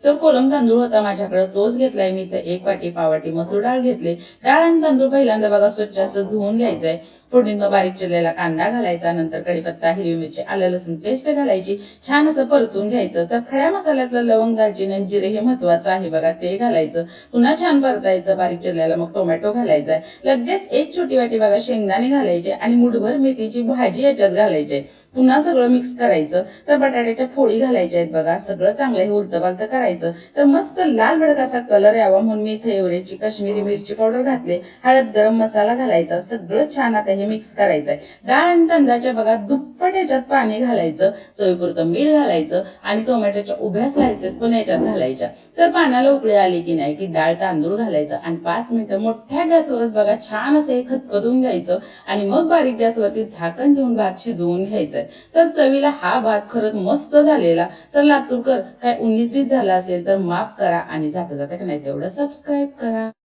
तर कोलम तांदूळ होता माझ्याकडे, तोच घेतलाय मी. तर 1 वाटी पाववाटी मसूर डाळ घेतले. डाळ आणि तांदूळ पहिल्यांदा बघा स्वच्छ असं धुवून घ्यायचंय. फोडणीत बारीक चिरलेला कांदा घालायचा, नंतर कढीपत्ता, हिरवी मिरची, आलं लसूण पेस्ट घालायची, छान असं परतून घ्यायचं. तर खड्या मसाल्यातलं लवंग, दालचिनी आणि जिरे हे महत्वाचं आहे बघा, ते घालायचं. पुन्हा छान परतायचं बारीक चिरलेला. मग टोमॅटो घालायचा. लगेच 1 छोटी वाटी बघा शेंगदाणे घालायचे आणि मुठभर मेथीची भाजी याच्यात घालायची. पुन्हा सगळं मिक्स करायचं. तर बटाट्याच्या फोडी घालायच्या आहेत बघा. सगळं चांगलं हे उलटपालट करायचं. तर मस्त लाल भडक असा कलर यावा म्हणून मी इथे एवढ्याची काश्मीरी मिरची पावडर घातले. हळद, गरम मसाला घालायचा. सगळं छान आता हे मिक्स करायचंय. डाळ आणि तांदळाच्या बघा दुप्पट याच्यात पाणी घालायचं. चवीपुरतं मीठ घालायचं आणि टोमॅटोच्या उभ्या स्लायसेस पण याच्यात घालायच्या. तर पाण्याला उकळी आली की नाही की डाळ तांदूळ घालायचं आणि 5 मिनिटं मोठ्या गॅसवरच बघा छान असं हे खतखतून घ्यायचं आणि मग बारीक गॅसवरती झाकण ठेवून भात शिजवून घ्यायचंय. तर चवीला हा भात खरंच मस्त झालेला. तर लातूरकर काय 19-20 झाला असेल तर माफ करा आणि जाता जाता का नाही तेवढं सबस्क्राईब करा.